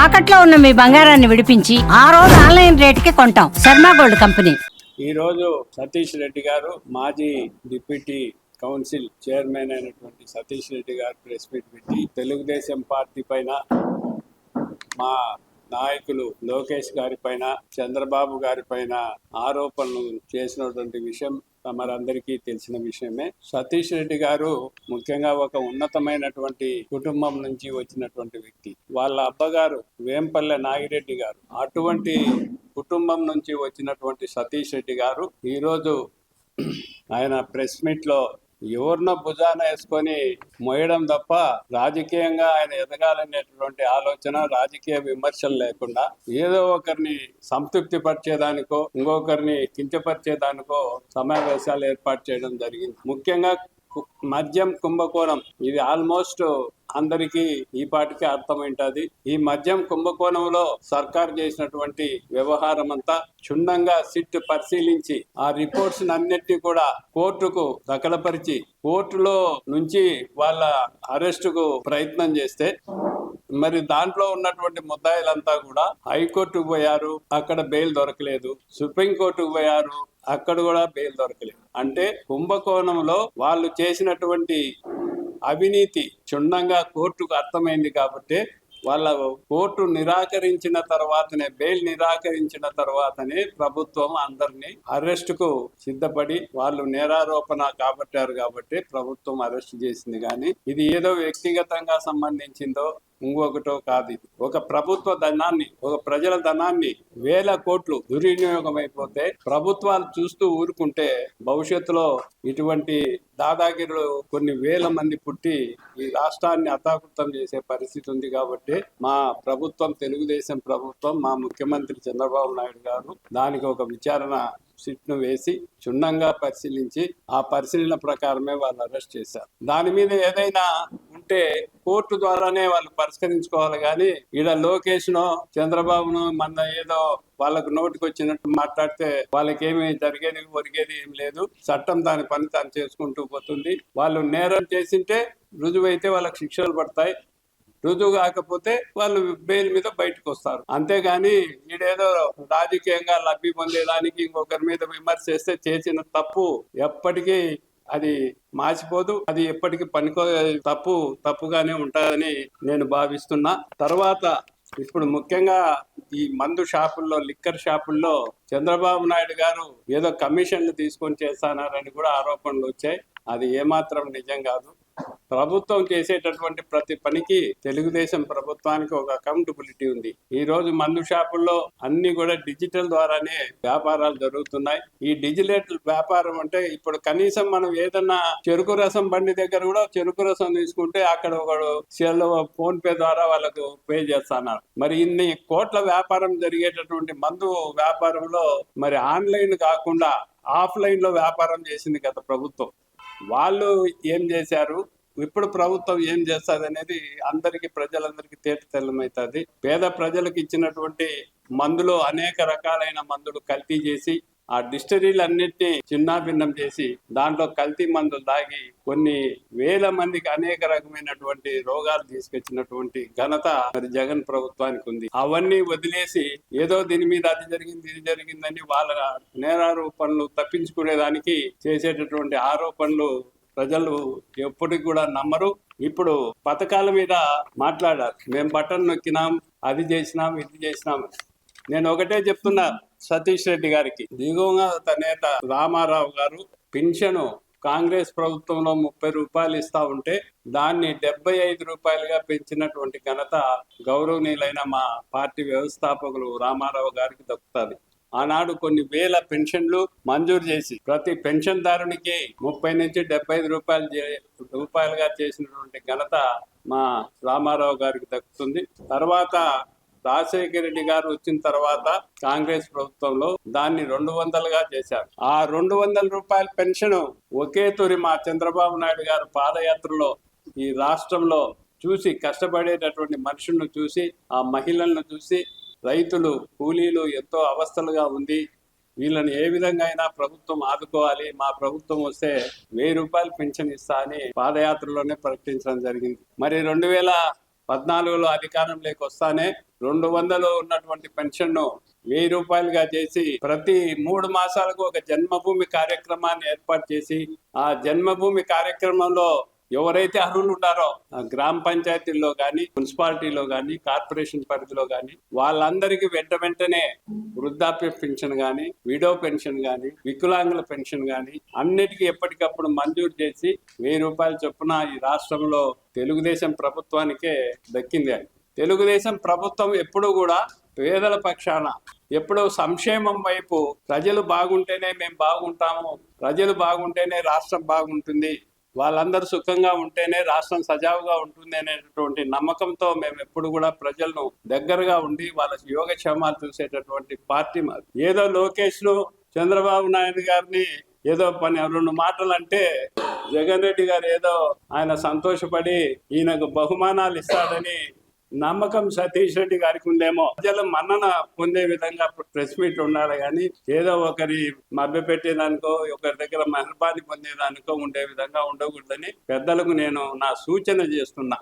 తాకట్లో ఉన్న మీ బంగారాన్ని విడిపించి ఆ రోజు ఆన్లైన్ రేటుకి కొంటాం. Sharma gold company. ఈ రోజు సతీష్ రెడ్డి గారు మాజీ డిప్యూటీ కౌన్సిల్ చైర్మన్ అయినటువంటి సతీష్ రెడ్డి గారు ప్రెస్ మీట్ పెట్టి తెలుగుదేశం పార్టీ పైన, మా నాయకులు లోకేష్ గారి పైన, చంద్రబాబు గారి పైన ఆరోపణలు చేసినటువంటి విషయం మనందరికీ తెలిసిన విషయమే. సతీష్ రెడ్డి గారు ముఖ్యంగా ఒక ఉన్నతమైనటువంటి కుటుంబం నుంచి వచ్చినటువంటి వ్యక్తి. వాళ్ళ అబ్బగారు వేంపల్లె నాగిరెడ్డి గారు. అటువంటి కుటుంబం నుంచి వచ్చినటువంటి సతీష్ రెడ్డి గారు ఈరోజు ఆయన ప్రెస్ మీట్ లో ఎవరినో భుజాన వేసుకొని మోయడం తప్ప రాజకీయంగా ఆయన ఎదగాలనేటువంటి ఆలోచన, రాజకీయ విమర్శలు లేకుండా ఏదో ఒకరిని సంతృప్తి పరిచేదానికో ఇంకొకరిని కించపరిచేదానికో సమావేశాలు ఏర్పాటు చేయడం జరిగింది. ముఖ్యంగా మద్యం కుంభకోణం ఇది ఆల్మోస్ట్ అందరికీ ఈ పాటికి అర్థమైంటది. ఈ మద్యం కుంభకోణంలో సర్కార్ చేసినటువంటి వ్యవహారం అంతా క్షుణ్ణంగా సిట్ పరిశీలించి ఆ రిపోర్ట్స్ అన్నిటినీ కూడా కోర్టుకు దఖలపరిచి కోర్టులో నుంచి వాళ్ళ అరెస్టుకు ప్రయత్నం చేస్తే మరి దాంట్లో ఉన్నటువంటి ముద్దాయిలంతా కూడా హైకోర్టుకు పోయారు, అక్కడ బెయిల్ దొరకలేదు. సుప్రీంకోర్టుకు పోయారు, అక్కడ కూడా బెయిల్ దొరకలేదు. అంటే కుంభకోణంలో వాళ్ళు చేసినటువంటి అవినీతి క్షుణ్ణంగా కోర్టుకు అర్థమైంది కాబట్టి వాళ్ళ కోర్టు నిరాకరించిన తర్వాతనే, బెయిల్ నిరాకరించిన తర్వాతనే ప్రభుత్వం అందరినీ అరెస్టుకు సిద్ధపడి వాళ్ళు నేరారోపణ కాబట్టారు కాబట్టి ప్రభుత్వం అరెస్ట్ చేసింది. కానీ ఇది ఏదో వ్యక్తిగతంగా సంబంధించిందో ఇంకొకటో కాదు. ఇది ఒక ప్రభుత్వ ధనాన్ని, ఒక ప్రజల ధనాన్ని వేల కోట్లు దుర్వినియోగం అయిపోతే ప్రభుత్వాలు చూస్తూ ఊరుకుంటే భవిష్యత్తులో ఇటువంటి దాదాగిరులు కొన్ని వేల మంది పుట్టి ఈ రాష్ట్రాన్ని అతాకృతం చేసే పరిస్థితి ఉంది. కాబట్టి మా ప్రభుత్వం, తెలుగుదేశం ప్రభుత్వం, మా ముఖ్యమంత్రి చంద్రబాబు నాయుడు గారు దానికి ఒక విచారణ సిట్ను వేసి క్షుణ్ణంగా పరిశీలించి ఆ పరిశీలన ప్రకారమే వాళ్ళు అరెస్ట్ చేశారు. దాని మీద ఏదైనా ఉంటే కోర్టు ద్వారానే వాళ్ళు పరిష్కరించుకోవాలి. కానీ ఈడ లోకేష్నో చంద్రబాబును మన ఏదో వాళ్ళకు నోటికి వచ్చినట్టు మాట్లాడితే వాళ్ళకేమి జరిగేది ఒరిగేది ఏం లేదు. చట్టం దాని పని తాను చేసుకుంటూ పోతుంది. వాళ్ళు నేరం చేసింటే రుజువైతే వాళ్ళకి శిక్షలు పడతాయి, రుజువు కాకపోతే వాళ్ళు బెయిల్ మీద బయటకు వస్తారు. అంతేగాని ఈడేదో రాజకీయంగా లబ్ధి పొందేదానికి ఇంకొకరి మీద విమర్శ చేస్తే చేసిన తప్పు ఎప్పటికీ అది మాసిపోదు, అది ఎప్పటికీ తప్పుగానే ఉంటుందని నేను భావిస్తున్నా. తర్వాత ఇప్పుడు ముఖ్యంగా ఈ మందు షాపుల్లో, లిక్కర్ షాపుల్లో చంద్రబాబు నాయుడు గారు ఏదో కమిషన్లు తీసుకొని చేస్తానారని కూడా ఆరోపణలు వచ్చాయి. అది ఏమాత్రం నిజం కాదు. ప్రభుత్వం చేసేటటువంటి ప్రతి పనికి తెలుగుదేశం ప్రభుత్వానికి ఒక అకౌంటబిలిటీ ఉంది. ఈ రోజు మందు షాపుల్లో అన్ని కూడా డిజిటల్ ద్వారానే వ్యాపారాలు జరుగుతున్నాయి. ఈ డిజిటల్ వ్యాపారం అంటే ఇప్పుడు కనీసం మనం ఏదన్నా చెరుకు రసం బండి దగ్గర కూడా చెరుకు రసం తీసుకుంటే అక్కడ ఒకడు సెల్, ఫోన్ పే ద్వారా వాళ్ళకు పే చేస్తున్నారు. మరి ఇన్ని కోట్ల వ్యాపారం జరిగేటటువంటి మందు వ్యాపారంలో మరి ఆన్లైన్ కాకుండా ఆఫ్లైన్ లో వ్యాపారం చేసింది గత ప్రభుత్వం. వాళ్ళు ఏం చేశారు, ఇప్పుడు ప్రభుత్వం ఏం చేస్తుంది అనేది అందరికి, ప్రజలందరికీ తేటతెల్లమవుతుంది. పేద ప్రజలకు ఇచ్చినటువంటి మందులో అనేక రకాలైన మందులు కల్తీ చేసి ఆ డిస్టరీలన్నింటినీ చిన్నాభిన్నం చేసి దాంట్లో కల్తీ మందులు తాగి కొన్ని వేల మందికి అనేక రకమైనటువంటి రోగాలు తీసుకొచ్చినటువంటి ఘనత మరి జగన్ ప్రభుత్వానికి ఉంది. అవన్నీ వదిలేసి ఏదో దీని మీద అది జరిగింది ఇది జరిగిందని వాళ్ళ నేరారోపణలు తప్పించుకునేదానికి చేసేటటువంటి ఆరోపణలు ప్రజలు ఎప్పటికి కూడా నమ్మరు. ఇప్పుడు పథకాల మీద మాట్లాడారు, మేము బటన్ నొక్కినాం, అది చేసినాం, ఇది చేసినాం. నేను ఒకటే చెప్తున్నా సతీష్ రెడ్డి గారికి, దిగువత నేత రామారావు గారు పెన్షను కాంగ్రెస్ ప్రభుత్వంలో 30 రూపాయలు ఇస్తా ఉంటే దాన్ని 75 రూపాయలుగా పెంచినటువంటి ఘనత గౌరవనీయులైన మా పార్టీ వ్యవస్థాపకులు రామారావు గారికి దక్కుతుంది. ఆనాడు కొన్ని వేల పెన్షన్లు మంజూరు చేసి ప్రతి పెన్షన్దారునికి 30 నుంచి 75 రూపాయలుగా చేసినటువంటి ఘనత మా రామారావు గారికి దక్కుతుంది. తర్వాత రాజశేఖర రెడ్డి గారు వచ్చిన తర్వాత కాంగ్రెస్ ప్రభుత్వంలో దాన్ని 200గా చేశారు. ఆ 200 రూపాయల పెన్షన్ ఒకే తొరి మా చంద్రబాబు నాయుడు గారు పాదయాత్రలో ఈ రాష్ట్రంలో చూసి, కష్టపడేటటువంటి మనుషులను చూసి, ఆ మహిళలను చూసి, రైతులు, కూలీలు ఎంతో అవస్థలుగా ఉంది, వీళ్ళని ఏ విధంగా అయినా ప్రభుత్వం ఆదుకోవాలి, మా ప్రభుత్వం వస్తే 1000 రూపాయలు పెన్షన్ ఇస్తా అని పాదయాత్రలోనే ప్రకటించడం జరిగింది. మరి 14లో అధికారంలోకి వస్తానే 200 ఉన్నటువంటి పెన్షన్ ను 1000 రూపాయలుగా చేసి ప్రతి 3 మాసాలకు ఒక జన్మభూమి కార్యక్రమాన్ని ఏర్పాటు చేసి ఆ జన్మభూమి కార్యక్రమంలో ఎవరైతే అర్హులు ఉన్నారో ఆ గ్రామ పంచాయతీల్లో కానీ మున్సిపాలిటీలో కానీ కార్పొరేషన్ పరిధిలో కానీ వాళ్ళందరికీ వెంటనే వృద్ధాప్య పెన్షన్ కానీ విడో పెన్షన్ కానీ వికలాంగుల పెన్షన్ కానీ అన్నిటికీ ఎప్పటికప్పుడు మంజూరు చేసి 1000 రూపాయల చొప్పున ఈ రాష్ట్రంలో తెలుగుదేశం ప్రభుత్వానికే దక్కింది. తెలుగుదేశం ప్రభుత్వం ఎప్పుడూ కూడా పేదల పక్షాన ఎప్పుడూ సంక్షేమం వైపు ప్రజలు బాగుంటేనే మేము బాగుంటాము, ప్రజలు బాగుంటేనే రాష్ట్రం బాగుంటుంది, వాళ్ళందరూ సుఖంగా ఉంటేనే రాష్ట్రం సజావుగా ఉంటుంది అనేటటువంటి నమ్మకంతో మేము ఎప్పుడు కూడా ప్రజలను దగ్గరగా ఉండి వాళ్ళ యోగక్షేమాలు చూసేటటువంటి పార్టీ మాది. ఏదో లోకేష్లు చంద్రబాబు నాయుడు గారిని ఏదో 2 మాటలు అంటే జగన్ రెడ్డి గారు ఏదో ఆయన సంతోషపడి ఈయనకు బహుమానాలు ఇస్తాడని నమ్మకం సతీష్ రెడ్డి గారికి ఉందేమో. ప్రజలు మన్నన పొందే విధంగా ప్రెస్ మీట్ ఉండాలి కానీ ఏదో ఒకరి మభ్య పెట్టేదానికో ఒకరి దగ్గర మెహర్బానీ పొందేదానికో ఉండే విధంగా ఉండకూడదని పెద్దలకు నేను నా సూచన చేస్తున్నా.